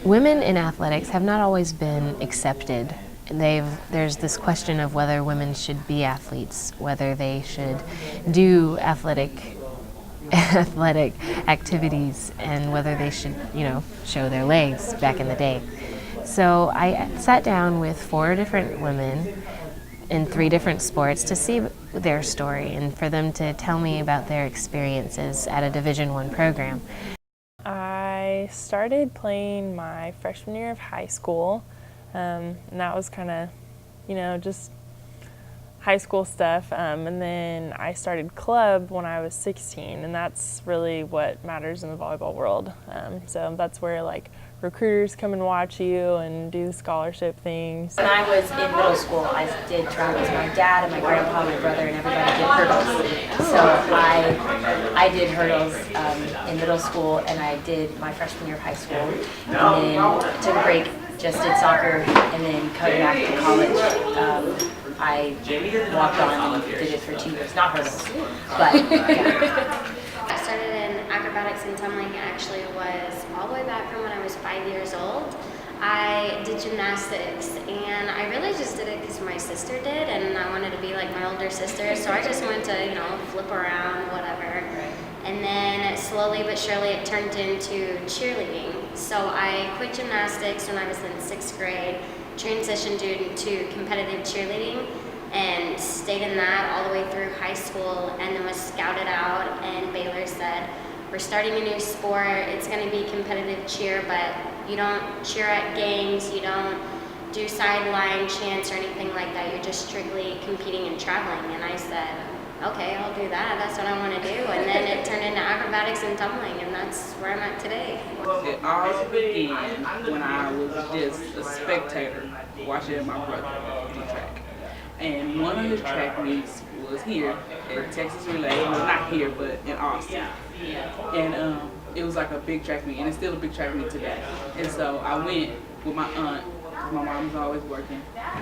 Women in athletics have not always been accepted. There's this question of whether women should be athletes, whether they should do athletic activities, and whether they should, show their legs back in the day. So I sat down with 4 different women in 3 different sports to see their story and for them to tell me about their experiences at a Division I program. I started playing my freshman year of high school, and that was kind of, just high school stuff. And then I started club when I was 16, and that's really what matters in the volleyball world. So that's where recruiters come and watch you and do scholarship things. When I was in middle school, I did track with my dad and my grandpa, my brother, and everybody did hurdles. So I did hurdles in middle school, and I did my freshman year of high school, and then took a break, just did soccer, and then coming back to college, I walked on and did it for 2 years, not hurdles, but yeah. I started in acrobatics and tumbling. Actually was all the way back from when I was 5 years old. I did gymnastics, and I really just did it because my sister did, and I wanted to be like my older sister, so I just went to, flip around, whatever. And then slowly but surely it turned into cheerleading. So I quit gymnastics when I was in 6th grade, transitioned into competitive cheerleading, and stayed in that all the way through high school, and then was scouted out, and Baylor said, we're starting a new sport, it's going to be competitive cheer, but you don't cheer at games, you don't do sideline chants or anything like that, you're just strictly competing and traveling. And I said, okay, I'll do that, that's what I want to do. And then it turned into acrobatics and tumbling, and that's where I'm at today. It all began when I was just a spectator watching my brother do track. And one of his track meets was here at Texas Relay. Well, not here, but in Austin. And it was like a big track meet, and it's still a big track meet today. And so I went with my aunt, because my mom was always working.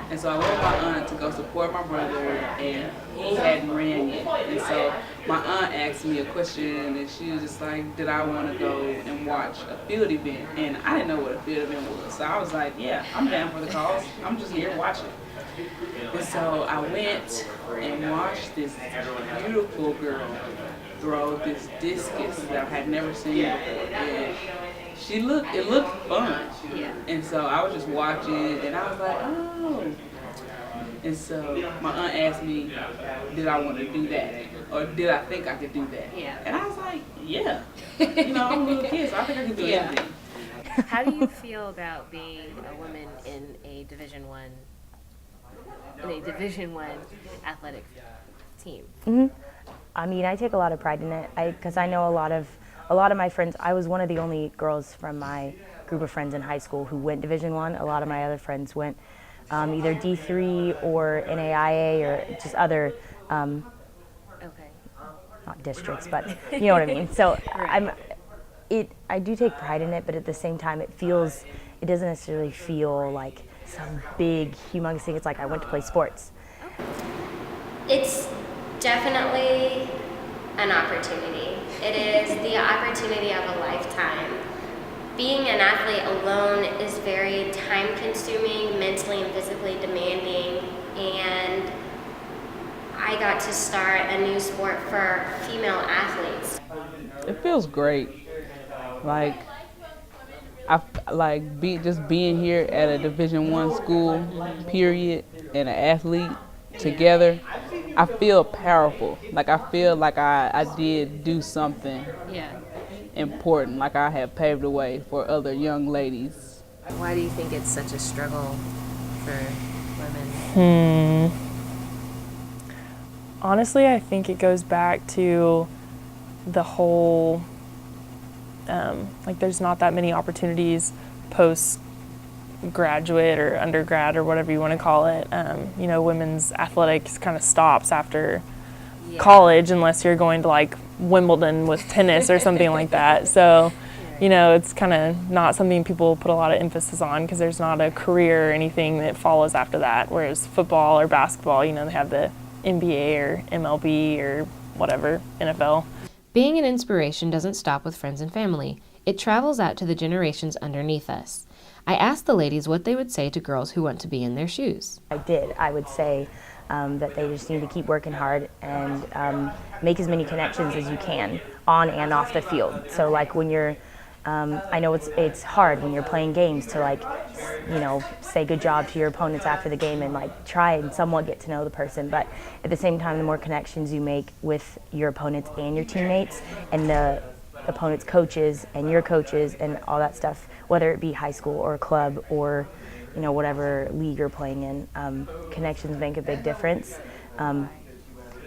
And so I went with my aunt to go support my brother, and he hadn't ran yet. And so my aunt asked me a question, and she was just like, did I want to go and watch a field event? And I didn't know what a field event was. So I was like, yeah, I'm down for the cause. I'm just here watching. And so I went and watched this beautiful girl throw this discus that I had never seen before. And it looked fun. And so I was just watching, and I was like, oh. And so my aunt asked me, did I want to do that? Or did I think I could do that? And I was like, yeah. I'm a little kid, so I think I can do anything. How do you feel about being a woman in a Division I athletic team? Mm-hmm. I mean, I take a lot of pride in it because I know a lot of my friends. I was one of the only girls from my group of friends in high school who went Division I. A lot of my other friends went either D3 or NAIA or just other, not districts, but you know what I mean. So I do take pride in it, but at the same time, it doesn't necessarily feel like some big, humongous thing. It's like I went to play sports. It's definitely an opportunity. It is the opportunity of a lifetime. Being an athlete alone is very time-consuming, mentally and physically demanding, and I got to start a new sport for female athletes. It feels great. Just being here at a Division I school, period, and an athlete together, I feel powerful. I feel like I did do something important, like I have paved the way for other young ladies. Why do you think it's such a struggle for women? Honestly, I think it goes back to the whole, there's not that many opportunities post-graduate or undergrad or whatever you want to call it. Women's athletics kind of stops after college unless you're going to Wimbledon with tennis or something like that. So, it's kind of not something people put a lot of emphasis on because there's not a career or anything that follows after that. Whereas football or basketball, they have the NBA or MLB or whatever, NFL. Being an inspiration doesn't stop with friends and family. It travels out to the generations underneath us. I asked the ladies what they would say to girls who want to be in their shoes. I would say that they just need to keep working hard and make as many connections as you can on and off the field. So like when you're, I know it's hard when you're playing games to like, you know, say good job to your opponents after the game and like try and somewhat get to know the person. But at the same time, the more connections you make with your opponents and your teammates and the opponent's coaches and your coaches and all that stuff, whether it be high school or club or, you know, whatever league you're playing in, connections make a big difference.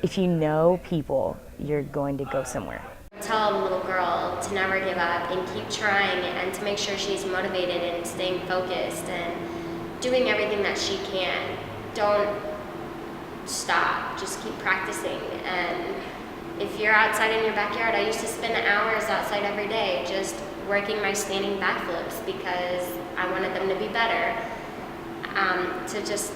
If you know people, you're going to go somewhere. Tell a little girl to never give up and keep trying and to make sure she's motivated and staying focused and doing everything that she can. Don't stop, just keep practicing. And if you're outside in your backyard, I used to spend hours outside every day just working my standing backflips because I wanted them to be better. To just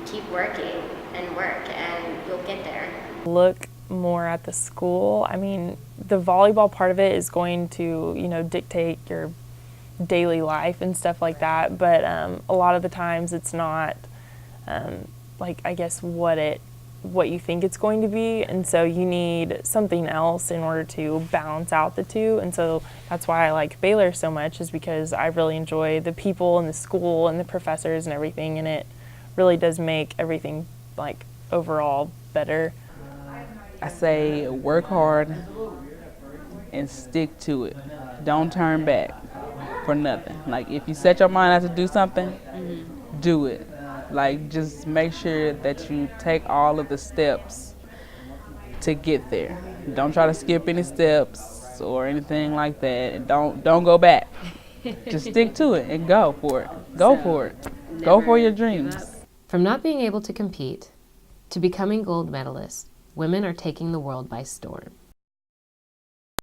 keep working and work and you'll get there. Look More at the school. I mean, the volleyball part of it is going to, you know, dictate your daily life and stuff like that, but a lot of the times it's not like, I guess, what you think it's going to be, and so you need something else in order to balance out the two. And so that's why I like Baylor so much, is because I really enjoy the people and the school and the professors and everything, and it really does make everything like overall better. I say work hard and stick to it. Don't turn back for nothing. Like if you set your mind out to do something, do it. Like just make sure that you take all of the steps to get there. Don't try to skip any steps or anything like that. And don't go back. Just stick to it and go for it. Go for it. Go for your dreams. From not being able to compete to becoming gold medalists, women are taking the world by storm.